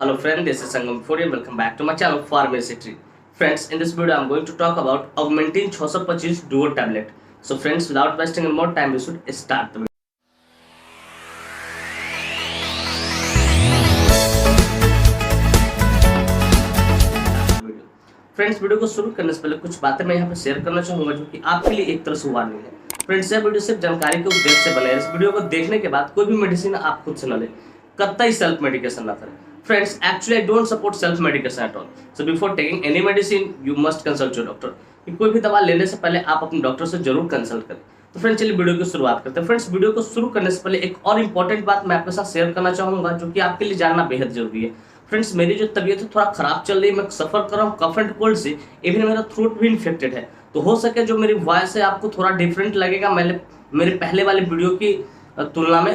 Hello friend, this is Sangam Fourier. Welcome back to my channel Pharmacy. Friends, in this video I'm going to talk about Augmentin 625 Duo tablet. So friends, without wasting any more time, we should start the video. Friends, video को शुरू करने से पहले कुछ बातें मैं यहाँ पे शेयर करना चाहूंगा जो कि आपके लिए एक तरह से वार्निंग है। फ्रेंड्स, यह वीडियो सिर्फ जानकारी के उद्देश्य से बना है। इस वीडियो को देखने के बाद कोई भी मेडिसिन आप खुद से न ले, कतई सेल्फ मेडिकेशन ना करें। Friends, actually I don't support self medication at all. So before taking any medicine, you must consult your doctor. कि कोई भी दवा लेने से पहले आप अपने डॉक्टर से जरूर कंसल्ट करें। तो फ्रेंड्स, चलिए वीडियो की शुरुआत करते हैं। फ्रेंड्स, वीडियो को शुरू करने से पहले एक और इम्पोर्टेंट बात मैं आपके साथ शेयर करना चाहूंगा जो कि आपके लिए जानना बेहद जरूरी है। फ्रेंड्स, मेरी जो तबीयत है थोड़ा खराब चल रही है, मैं सफर कर रहा हूँ कफ एंड कोल्ड से, इवन मेरा थ्रोट भी इन्फेक्टेड है। तो हो सके जो मेरी वॉइस है आपको थोड़ा डिफरेंट लगेगा मेरे पहले वाले वीडियो की तुलना में,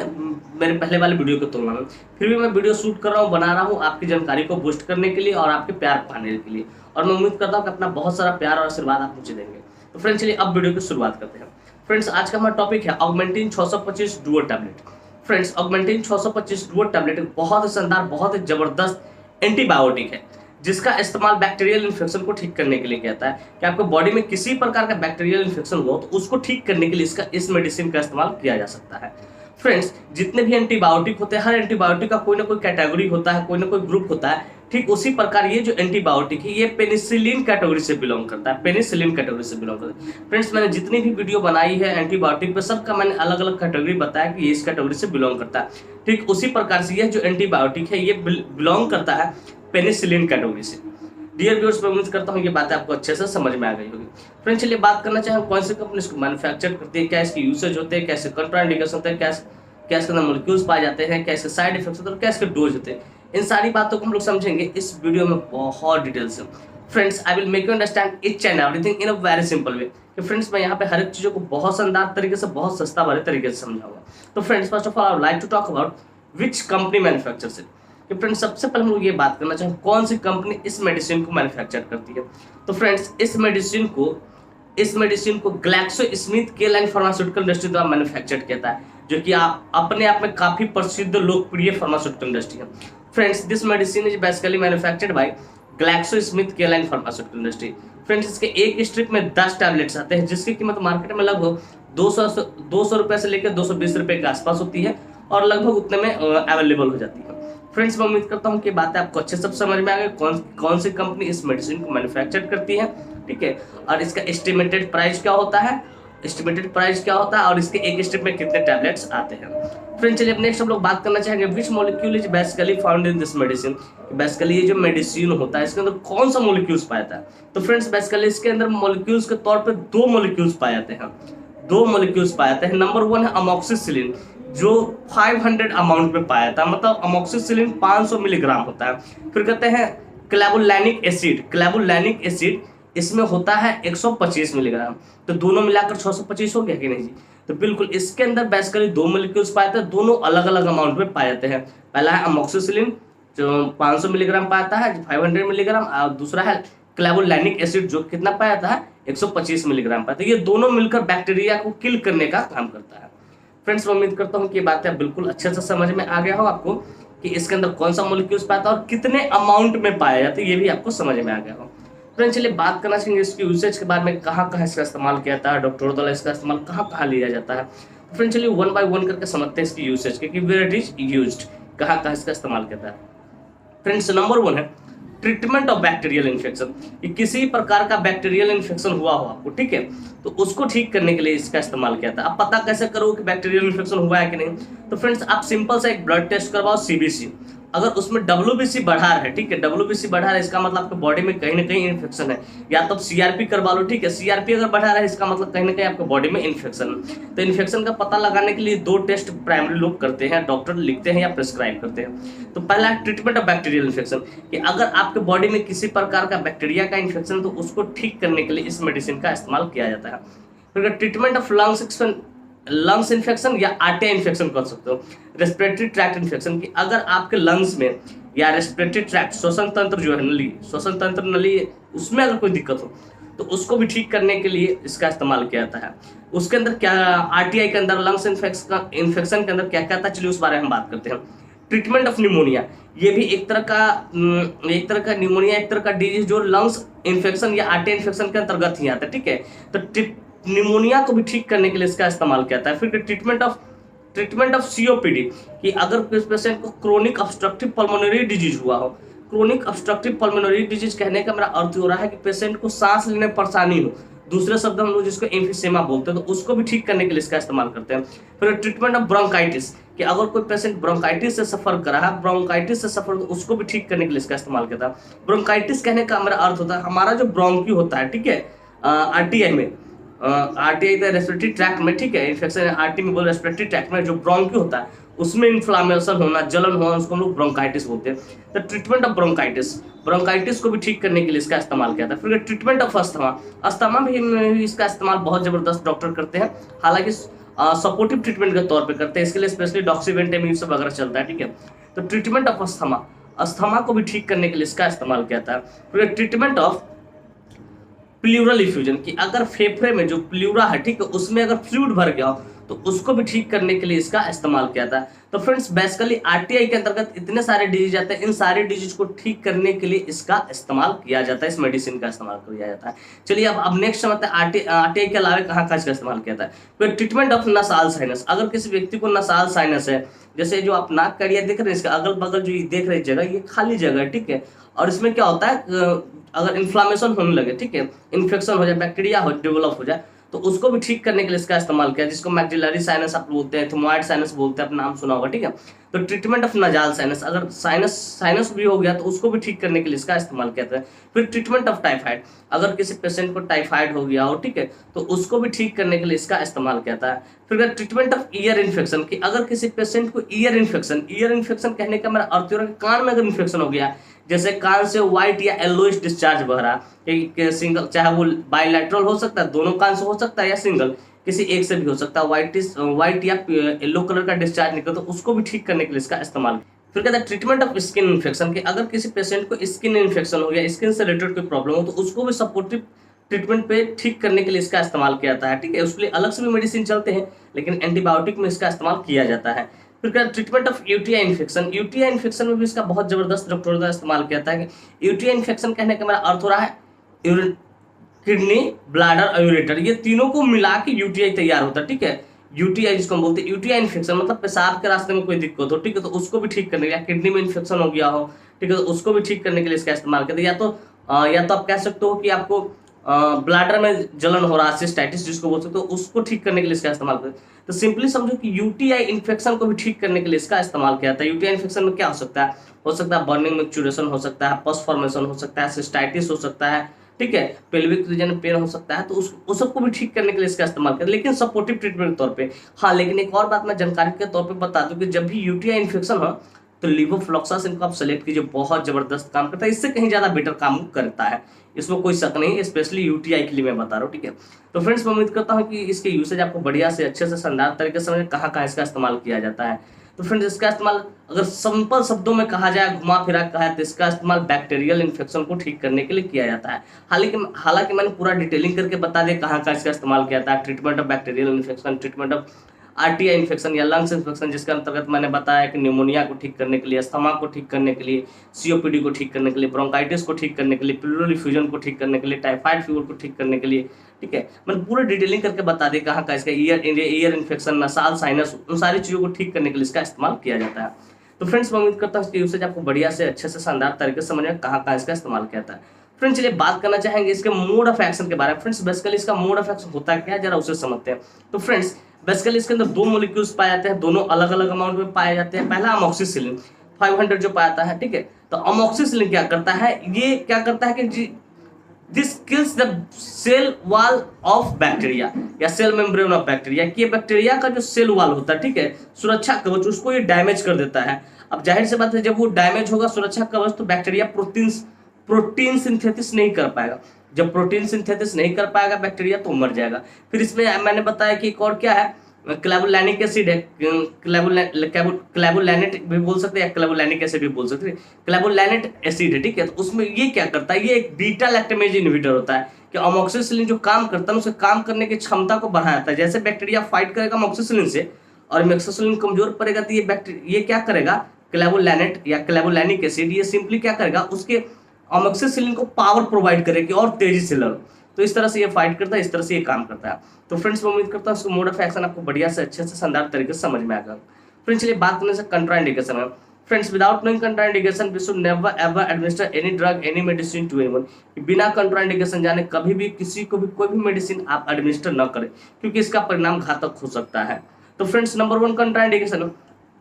मेरे पहले वाले वीडियो की तुलना में। फिर भी मैं वीडियो शूट कर रहा हूँ, बना रहा हूँ आपकी जानकारी को बूस्ट करने के लिए और आपके प्यार पाने के लिए, और मैं उम्मीद करता हूँ कि अपना बहुत सारा प्यार और आशीर्वाद आप मुझे देंगे। तो फ्रेंड्स, चलिए अब वीडियो की शुरुआत करते हैं। फ्रेंड्स, आज का हमारा टॉपिक है Augmentin 625 Duo tablet. Friends, Augmentin 625 Duo tablet एक बहुत ही शानदार, बहुत ही जबरदस्त एंटीबायोटिक है जिसका इस्तेमाल बैक्टीरियल इन्फेक्शन को ठीक करने के लिए किया है। कि आपको बॉडी में किसी प्रकार का बैक्टीरियल इन्फेक्शन हो तो उसको ठीक करने के लिए इस मेडिसिन का इस्तेमाल किया जा सकता है। फ्रेंड्स, जितने भी एंटीबायोटिक होते हैं, हर एंटीबायोटिक का कोई ना कोई कैटेगरी होता है, कोई ना कोई ग्रुप होता है। ठीक उसी प्रकार ये जो एंटीबायोटिक है ये पेनिसिलिन कैटेगरी से बिलोंग करता है, पेनिसिलिन कैटेगरी से बिलोंग करता है। फ्रेंड्स, मैंने जितनी भी वीडियो बनाई है एंटीबायोटिक पे, सबका मैंने अलग अलग कैटेगरी बताया कि ये इस कैटेगरी से बिलोंग करता है। ठीक उसी प्रकार से यह जो एंटीबायोटिक है ये बिलोंग करता है पेनिसिलिन कैटेगरी से। डियर व्यूअर्स, मैं उम्मीद करता हूँ ये बातें आपको अच्छे से समझ में आ गई होगी। फ्रेंड्स, चलिए बात करना चाहें कौन सी कंपनी इसको मैन्युफैक्चर करती है, क्या इसकी यूसेज होते हैं, कैसे कंट्राइंडिकेशन होते हैं, क्या इसके अंदर मॉलिक्यूल्स पाए जाते हैं, क्या इसके साइड इफेक्ट्स होते हैं, क्या इसके डोज होते हैं। इन सारी बातों को हम लोग समझेंगे इस वीडियो में बहुत डिटेल से। Friends, I will make you understand each and everything in a very simple way. कि फ्रेंड्स, मैं यहाँ पे हर एक चीज़ों को बहुत शानदार तरीके से, बहुत सस्ता वाले तरीके से समझाऊंगा। तो friends, first of all I would like to talk about which company manufactures it. कि फ्रेंड्स, सबसे पहले हम लोग ये बात करना चाहें कौन सी कंपनी इस मेडिसिन को मैन्युफैक्चर करती है। तो फ्रेंड्स, इस मेडिसिन को ग्लैक्सोस्मिथक्लाइन फार्मास्यूटिकल इंडस्ट्री द्वारा मैन्युफैक्चर किया है, जो कि आप अपने आप में काफी प्रसिद्ध लोकप्रिय फार्मास्यूटिकल इंडस्ट्री है। Friends, this medicine is basically manufactured by GlaxoSmithKline pharmaceutical industry. Friends, इसके एक स्ट्रिप में 10 टैबलेट्स आते हैं जिसकी कीमत मार्केट में लगभग 200 रुपए से लेकर 220 रुपए के आसपास होती है और लगभग उतने में अवेलेबल हो जाती है। फ्रेंड्स, मैं उम्मीद करता हूँ कि बातें आपको अच्छे से समझ में आ गई कौन सी कंपनी इस मेडिसिन को मैन्युफैक्चर करती है। ठीक है, और इसका एस्टिमेटेड प्राइस क्या होता है, और इसके एक स्ट्रिप में कितने टैबलेट्स आते हैं। फ्रेंड्स, चलिए अब नेक्स्ट हम लोग बात करना चाहेंगे which molecule is basically found in this medicine. Basically ये जो मेडिसिन होता है इसके अंदर कौन सा मॉलिक्यूल्स पाया जाता है। तो फ्रेंड्स, बेसिकली इसके अंदर मॉलिक्यूल्स के तौर पर दो मॉलिक्यूल्स पाए जाते हैं। नंबर 1 है अमोक्सिसिलिन, जो 500 अमाउंट में पाया था, मतलब अमोक्सिसिलिन 500 मिलीग्राम होता है। फिर कहते हैं क्लेबुलैनिक एसिड, इसमें होता है 125 मिलीग्राम। तो दोनों मिलाकर 625 हो गया कि नहीं जी। तो बिल्कुल इसके अंदर बेसिकली दो मॉलिक्यूल्स पाए थे, दोनों अलग अलग अमाउंट में पाए जाते हैं। पहला है अमोक्सिसिलिन जो 500 मिलीग्राम पाता है, 500 मिलीग्राम, और दूसरा है क्लेबुलैनिक एसिड जो कितना पाया था, 125 मिलीग्राम पाया था। ये दोनों मिलकर बैक्टीरिया को किल करने का काम करता है। फ्रेंड्स, मैं उम्मीद करता हूँ कि बातें बिल्कुल अच्छे से समझ में आ गया हो आपको कि इसके अंदर कौन सा मॉलिक्यूल्स पाया था और कितने अमाउंट में पाया जाता है, ये भी आपको समझ में आ गया हो। फ्रेंड्स, चलिए बात करना चाहिए इसकी यूसेज के बारे में, कहाँ कहाँ इसका इस्तेमाल किया जाता है, डॉक्टरों द्वारा इसका इस्तेमाल कहाँ कहाँ लिया जाता है। तो फ्रेंड्स, चलिए 1 बाय 1 करके समझते हैं इसकी यूसेज की, वेयर इट इज यूज्ड, कहाँ कहाँ इसका इस्तेमाल किया जाता है। फ्रेंड्स, नंबर 1 है ट्रीटमेंट ऑफ बैक्टीरियल इन्फेक्शन। कि किसी प्रकार का बैक्टीरियल इन्फेक्शन हुआ हो आपको, ठीक है, तो उसको ठीक करने के लिए इसका इस्तेमाल किया था। अब पता कैसे करो कि बैक्टीरियल इन्फेक्शन हुआ है कि नहीं। तो फ्रेंड्स, आप सिंपल सा एक ब्लड टेस्ट करवाओ, सीबीसी। अगर उसमें WBC बढ़ा है, ठीक है, WBC बढ़ा है, इसका मतलब आपके बॉडी में कहीं ना कहीं इन्फेक्शन है। या तो CRP करवा लो, ठीक है, CRP अगर बढ़ा रहा है इसका मतलब कहीं ना कहीं आपके बॉडी में इन्फेक्शन है। तो इन्फेक्शन का पता लगाने के लिए 2 टेस्ट प्राइमरी लोग करते हैं, डॉक्टर लिखते हैं या प्रिस्क्राइब करते हैं। तो पहला है ट्रीटमेंट ऑफ बैक्टीरियल इन्फेक्शन, कि अगर आपके बॉडी में किसी प्रकार का बैक्टीरिया का इन्फेक्शन है तो उसको ठीक करने के लिए इस मेडिसिन का इस्तेमाल किया जाता है। फिर ट्रीटमेंट ऑफ लंग्स इन्फेक्शन या आर्टिया इन्फेक्शन कर सकते हो, रेस्पिरेटरी ट्रैक्ट इन्फेक्शन, की अगर आपके लंग्स में या रेस्पिरेटरी ट्रैक्ट श्वसन तंत्र जो है नली, उसमें अगर कोई दिक्कत हो तो उसको भी ठीक करने के लिए इसका इस्तेमाल किया जाता है। उसके अंदर क्या, आरटीआई के अंदर लंग्स इन्फेक्शन के अंदर क्या क्या था, चलिए उस बारे में हम बात करते हैं। ट्रीटमेंट ऑफ निमोनिया, ये भी एक तरह का निमोनिया, एक तरह का डिजीज जो लंग्स इन्फेक्शन या आर्टरी इन्फेक्शन के अंतर्गत ही आता है, ठीक है। तो निमोनिया को भी ठीक करने के लिए इसका इस्तेमाल किया जाता है। फिर ट्रीटमेंट ऑफ सीओपीडी, कि अगर किस पेशेंट को क्रोनिक ऑब्स्ट्रक्टिव पल्मोनरी डिजीज हुआ हो। क्रोनिक ऑब्स्ट्रक्टिव पल्मोनरी डिजीज कहने का मेरा अर्थ हो रहा है कि पेशेंट को सांस लेने में परेशानी हो, दूसरे शब्द हम लोग जिसको एम्फीसेमा बोलते हैं, तो उसको भी ठीक करने के लिए इसका इस्तेमाल करते हैं। फिर ट्रीटमेंट ऑफ ब्रोंकाइटिस, कि अगर कोई पेशेंट ब्रोंकाइटिस से सफर कर रहा है, ब्रोंकाइटिस से सफर, तो उसको भी ठीक करने के लिए इसका इस्तेमाल किया था। ब्रोंकाइटिस कहने का मेरा अर्थ होता है हमारा जो ब्रोंकी होता है, ठीक है, आरटीआई में, आरटीआई रेस्पिरेटरी ट्रैक्ट में, ठीक है, इन्फेक्शन आरटी में बोल रेस्पिरेटरी ट्रैक्ट में जो ब्रोंकी होता है उसमें इन्फ्लामेशन होना, जलन होना, उसको हम लोग ब्रोंकाइटिस बोलते हैं। तो ट्रीटमेंट ऑफ ब्रोंकाइटिस को भी ठीक करने के लिए इसका इस्तेमाल किया था। फिर ट्रीटमेंट ऑफ अस्थमा भी इसका इस्तेमाल बहुत जबरदस्त डॉक्टर करते हैं, हालांकि सपोर्टिव ट्रीटमेंट के तौर पे करते हैं, इसके लिए स्पेशली डॉक्सीवेंटेमिब सब वगैरह चलता है, ठीक है। तो ट्रीटमेंट ऑफ अस्थमा को भी ठीक करने के लिए इसका इस्तेमाल किया था। फिर ट्रीटमेंट ऑफ प्लूरल इफ्यूजन, कि अगर फेफड़े में जो प्लूरा है, ठीक है, उसमें अगर फ्लूइड भर गया हो तो उसको भी ठीक करने के लिए इसका इस्तेमाल किया था। तो फ्रेंड्स बेसिकली आरटीआई के अंतर्गत इतने सारे डिजीज आते हैं, इन सारे डिजीज को ठीक करने के लिए इसका इस्तेमाल किया जाता है, इस मेडिसिन का इस्तेमाल किया जाता है। चलिए अब नेक्स्ट समझते हैं आरटीआई के अलावा कहाँ का इसका इस्तेमाल किया जाता है। फिर ट्रीटमेंट ऑफ नसाल साइनस, अगर किसी व्यक्ति को नसाल साइनस है, जैसे जो आप नाक का एरिया देख रहे हैं, इसका अगल बगल जो ये देख रहे जगह, ये खाली जगह है, ठीक है, और इसमें क्या होता है, अगर इन्फ्लामेशन होने लगे, ठीक है, इन्फेक्शन हो जाए, बैक्टीरिया हो डेवलप हो जाए, तो उसको भी ठीक करने के लिए इसका इस्तेमाल किया, जिसको मैक्सिलरी साइनस आप बोलते हैं, एथमोइड साइनस बोलते हैं, आप नाम सुना होगा, ठीक है। तो ट्रीटमेंट ऑफ नजाल साइनस, अगर साइनस भी हो गया तो उसको भी ठीक करने के लिए इसका इस्तेमाल किया जाता है। फिर ट्रीटमेंट ऑफ टाइफाइड, अगर किसी पेशेंट को टाइफाइड हो गया हो, ठीक है, तो उसको भी ठीक करने के लिए इसका इस्तेमाल किया जाता है। फिर ट्रीटमेंट ऑफ ईयर इन्फेक्शन, कि अगर किसी पेशेंट को ईयर इन्फेक्शन कहने का मेरा अर्थ हो रहा है कान में अगर इन्फेक्शन हो गया, जैसे कान से व्हाइट या येलोइश डिस्चार्ज बह रहा है, सिंगल, चाहे वो बाइलैटरल हो सकता है, दोनों कान से हो सकता है, या सिंगल किसी एक से भी हो सकता है, व्हाइट या येलो कलर का डिस्चार्ज निकले, तो उसको भी ठीक करने के लिए इसका इस्तेमाल। फिर कहता है ट्रीटमेंट ऑफ स्किन इन्फेक्शन, कि अगर किसी पेशेंट को स्किन इन्फेक्शन हो गया, स्किन से रिलेटेड कोई प्रॉब्लम हो, तो उसको भी सपोर्टिव ट्रीटमेंट पे ठीक करने के लिए इसका इस्तेमाल किया जाता है, ठीक है। उसके लिए अलग से भी मेडिसिन चलते हैं, लेकिन एंटीबायोटिक में इसका इस्तेमाल किया जाता है। फिर क्या ट्रीटमेंट ऑफ यूटीआई इन्फेक्शन में भी इसका बहुत जबरदस्त डॉक्टरों द्वारा इस्तेमाल किया जाता है। यूटीआई इन्फेक्शन कहने का मेरा अर्थ हो रहा है किडनी, ब्लैडर और यूरेटर, ये तीनों को मिला के यूटीआई तैयार होता है, ठीक है। यूटीआई जिसको हम बोलते हैं, यूटीआई इन्फेक्शन मतलब पेशाब के रास्ते में कोई दिक्कत हो, ठीक है, तो उसको भी ठीक करने के लिए, किडनी में इन्फेक्शन हो गया हो, ठीक है, तो उसको भी ठीक करने के लिए इसका इस्तेमाल करते हैं। या तो आप कह सकते हो कि आपको ब्लैडर में जलन हो रहा है, सिस्टाइटिस जिसको बोल सकते हो, उसको ठीक करने के लिए इसका इस्तेमाल करते हैं। तो सिंपली समझो कि यूटीआई इन्फेक्शन को भी ठीक करने के लिए इसका इस्तेमाल किया जाता है। यूटीआई इन्फेक्शन में क्या हो सकता है, बर्निंग मैक्चुरेशन हो सकता है, पस फॉर्मेशन हो सकता है, सिस्टाइटिस हो सकता है, ठीक है, पेल्विक रीजन पेन हो सकता है, तो उस सबको भी ठीक करने के लिए इसका इस्तेमाल करते हैं, लेकिन सपोर्टिव ट्रीटमेंट के तौर पे। हाँ, लेकिन एक और बात मैं जानकारी के तौर पे बता दूं कि जब भी यूटीआई इन्फेक्शन हो तो लिवोफ्लॉक्सासिन को आप सेलेक्ट कीजिए, बहुत जबरदस्त काम करता है, इससे कहीं ज्यादा बेटर काम करता है, इसमें कोई शक नहीं है, स्पेशली यूटीआई के लिए मैं बता रहा हूँ, ठीक है। तो फ्रेंड्स मैं उम्मीद करता हूँ कि इसके यूसेज आपको बढ़िया से अच्छे से शानदार तरीके से समझ कहाँ कहाँ इसका इस्तेमाल किया जाता है। तो फ्रेंड्स इसका इस्तेमाल अगर सिंपल शब्दों में कहा जाए, घुमा फिरा कहा है, तो इसका इस्तेमाल बैक्टीरियल इन्फेक्शन को ठीक करने के लिए किया जाता है। हालांकि मैंने पूरा डिटेलिंग करके बता दिया कहाँ का इसका इस्तेमाल किया जाता है। Treatment of bacterial infection, treatment of RTI infection या लंग्स इन्फेक्शन, जिसके अंतर्गत मैंने बताया कि निमोनिया को ठीक करने के लिए, अस्थमा को ठीक करने के लिए, सीओपीडी को ठीक करने के लिए, ब्रोंकाइटिस को ठीक करने के लिए, प्लूरल इफ्यूजन को ठीक करने के लिए, टाइफाइड फीवर को ठीक करने के लिए, ठीक है, मैंने पूरा डिटेलिंग करके बता दिया कहाँ का इसका ईयर इन्फेक्शन, नसाल साइनस, उन सारी चीज़ों को ठीक करने के लिए इसका इस्तेमाल किया जाता है। तो फ्रेंड्स मैं उम्मीद करता हूँ इसके यूसेज आपको बढ़िया से अच्छे से शानदार तरीके से समझ में कहाँ कहाँ इसका इस्तेमाल किया जाता है। फ्रेंड्स चलिए बात करना चाहेंगे इसके मोड ऑफ एक्शन के बारे में। फ्रेंड्स बेसिकली इसका मोड ऑफ एक्शन होता है क्या, जरा उसे समझते हैं। तो फ्रेंड्स बेसिकली इसके अंदर दो मॉलिक्यूल्स पाए जाते हैं, दोनों अलग अलग अमाउंट में पाए जाते हैं। पहला अमोक्सिसिलिन 500 जो पाता है, ठीक है। तो अमोक्सिसिलिन क्या करता है, ये क्या करता है कि this kills the cell wall of bacteria या सेल मेम्ब्रेन ऑफ बैक्टीरिया, कि बैक्टीरिया का जो सेल वॉल होता है, ठीक है, सुरक्षा कवच, उसको ये डैमेज कर देता है। अब जाहिर सी बात है जब वो डैमेज होगा सुरक्षा कवच, तो बैक्टीरिया प्रोटीन सिंथेसिस नहीं कर पाएगा। जब प्रोटीन सिंथेसिस नहीं कर पाएगा बैक्टीरिया तो मर जाएगा। फिर इसमें मैंने बताया कि एक और क्या है, क्लेवुलैनिक एसिड है, क्लेवुलैनेट भी बोल सकते हैं या क्लेवुलैनिक एसिड भी बोल सकते हैं, क्लेवुलैनेट एसिड है, ठीक है। तो उसमें ये क्या करता है, ये एक बीटा लैक्टेमेज इनहिबिटर होता है कि अमोक्सिसिलिन जो काम करता है उसके काम करने की क्षमता को बढ़ाता है। जैसे बैक्टीरिया फाइट करेगा अमोक्सिसिलिन से और अमोक्सिसिलिन कमजोर पड़ेगा तो ये क्या करेगा, क्लेवोलैनेट या क्लेवोलैनिक एसिड, ये सिंपली क्या करेगा, उसके अमोक्सिसिलिन को पावर प्रोवाइड करे कि और तेजी से लड़ो। तो इस तरह से ये फाइट करता है, इस तरह से ये काम करता है। तो फ्रेंड्स मैं उम्मीद करता हूँ उसको मोड ऑफ एक्शन आपको बढ़िया से अच्छे से शानदार तरीके से समझ में आएगा। फ्रेंड्स चलिए बात करने से कंट्राइंडिकेशन है। Friends without knowing contraindication we should never ever administer any drug any medicine to anyone. बिना कंट्राइंडिकेशन जाने कभी भी किसी को भी कोई भी मेडिसिन आप एडमिनिस्टर न करें, क्योंकि इसका परिणाम घातक हो सकता है। तो friends number 1 contraindication,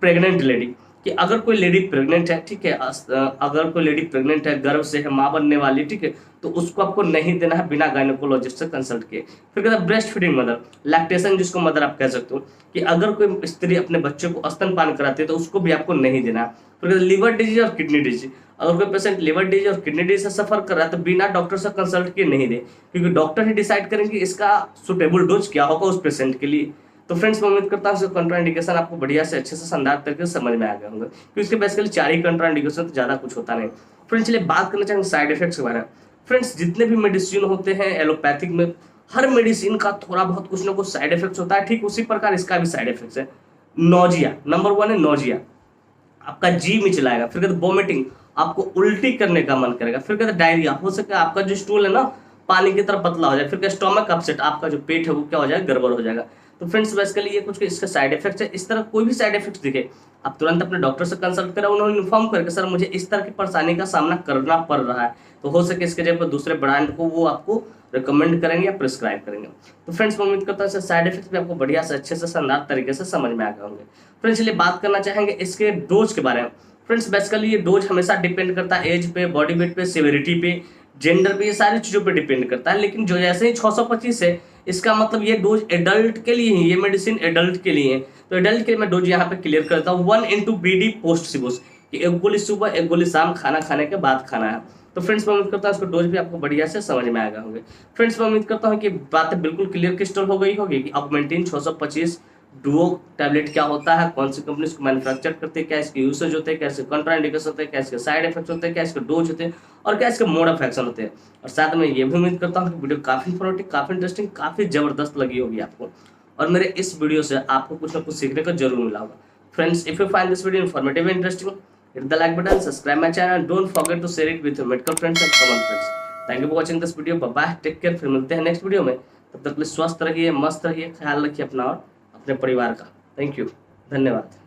pregnant lady, कि अगर कोई लेडी प्रेग्नेंट है, ठीक है, अगर कोई लेडी प्रेग्नेंट है, गर्भ से है, माँ बनने वाली, ठीक है, तो उसको आपको नहीं देना है बिना गायनेकोलॉजिस्ट से कंसल्ट किए। फिर कहता है ब्रेस्ट फीडिंग मदर, लैक्टेशन जिसको मदर आप कह सकते हो, कि अगर कोई स्त्री अपने बच्चे को स्तनपान कराती है तो उसको भी आपको नहीं देना। फिर कहता है लिवर डिजीज और किडनी डिजीज, अगर कोई पेशेंट लिवर डिजीज और किडनी डिजीज से सफर कर रहा है तो बिना डॉक्टर से कंसल्ट किए नहीं दे, क्योंकि डॉक्टर ही डिसाइड करेंगे इसका सुटेबल डोज क्या होगा उस पेशेंट के लिए। तो फ्रेंड्स मैं उम्मीद करता हूँ कंट्राइंडिकेशन आपको बढ़िया से अच्छे से शानदार तरीके से समझ में आ गए होंगे, क्योंकि इसके बेसिकली 4 ही कंट्राइंडिकेशन, तो ज्यादा कुछ होता नहीं। फ्रेंड्स चलिए बात करना चाहेंगे साइड इफेक्ट्स के बारे में। फ्रेंड्स जितने भी मेडिसिन होते हैं एलोपैथिक में, हर मेडिसिन का थोड़ा बहुत कुछ ना कुछ साइड इफेक्ट्स होता है, ठीक उसी प्रकार इसका भी साइड इफेक्ट्स है। नोजिया नंबर 1 है, नोजिया, आपका जी मिचलाएगा। फिर कहते वोमिटिंग, आपको उल्टी करने का मन करेगा। फिर कहते डायरिया, हो सके आपका जो स्टूल है ना पानी की तरह पतला हो जाए। फिर कहते स्टोमक अपसेट, आपका जो पेट है वो क्या हो जाएगा, गड़बड़ हो जाएगा। तो फ्रेंड्स बेसिकली ये कुछ इसके साइड इफेक्ट्स है। इस तरह कोई भी साइड इफेक्ट्स दिखे आप तुरंत अपने डॉक्टर से कंसल्ट करें, उन्होंने इन्फॉर्म करके सर मुझे इस तरह की परेशानी का सामना करना पड़ रहा है, तो हो सके इसके जगह पर दूसरे ब्रांड को वो आपको रिकमेंड करेंगे या प्रिस्क्राइब करेंगे। तो फ्रेंड्स मैं उम्मीद करता हूँ साइड इफेक्ट्स भी आपको बढ़िया से अच्छे से शानदार तरीके से समझ में आ गए होंगे। फ्रेंड्स चलिए बात करना चाहेंगे इसके डोज के बारे में। फ्रेंड्स बेसिकली ये डोज हमेशा डिपेंड करता है एज पे, बॉडी वेट पे, सिविरिटी पे, जेंडर पे, ये सारी चीजों पे डिपेंड करता है। लेकिन जो जैसे ही 625 है, इसका मतलब ये डोज एडल्ट के लिए ही, ये मेडिसिन एडल्ट के लिए है। तो एडल्ट के लिए मैं डोज यहाँ पे क्लियर करता हूँ 1 × BD पोस्ट सिबोस, एक गोली सुबह एक गोली शाम खाना खाने के बाद खाना है। तो फ्रेंड्स मैं उम्मीद करता हूँ इसको डोज भी आपको बढ़िया से समझ में आ गए होंगे। फ्रेंड्स मैं उम्मीद करता हूँ कि बातें बिल्कुल क्लियर क्रिस्टल हो गई होगी कि ऑगमेंटिन 625 डुओ टैबलेट क्या होता है, कौन सी कंपनी इसको मैन्युफैक्चर करती है, क्या इसके यूसेज होते हैं, क्या इसके कंट्राइंडिकेशन होते हैं, क्या इसके साइड इफेक्ट्स होते हैं, क्या इसके डोज होते हैं और क्या इसके मोड ऑफ एक्शन होते हैं। और साथ में ये भी उम्मीद करता हूँ कि वीडियो काफी इंफॉर्मेटिव, काफी इंटरेस्टिंग, काफी जबरदस्त लगी होगी आपको, और मेरे इस वीडियो से आपको कुछ ना कुछ सीखने को जरूर मिला होगा। Friends if you find this video informative and interesting, hit the like button, subscribe my channel, don't forget to share it with your medical friends and common friends. Thank you for watching this video. Bye bye, take care, फिर मिलते हैं next video में। तब तक के लिए स्वस्थ रहिए, मस्त रहिए, ख्याल रखिए अपना और अपने परिवार का। थैंक यू, धन्यवाद।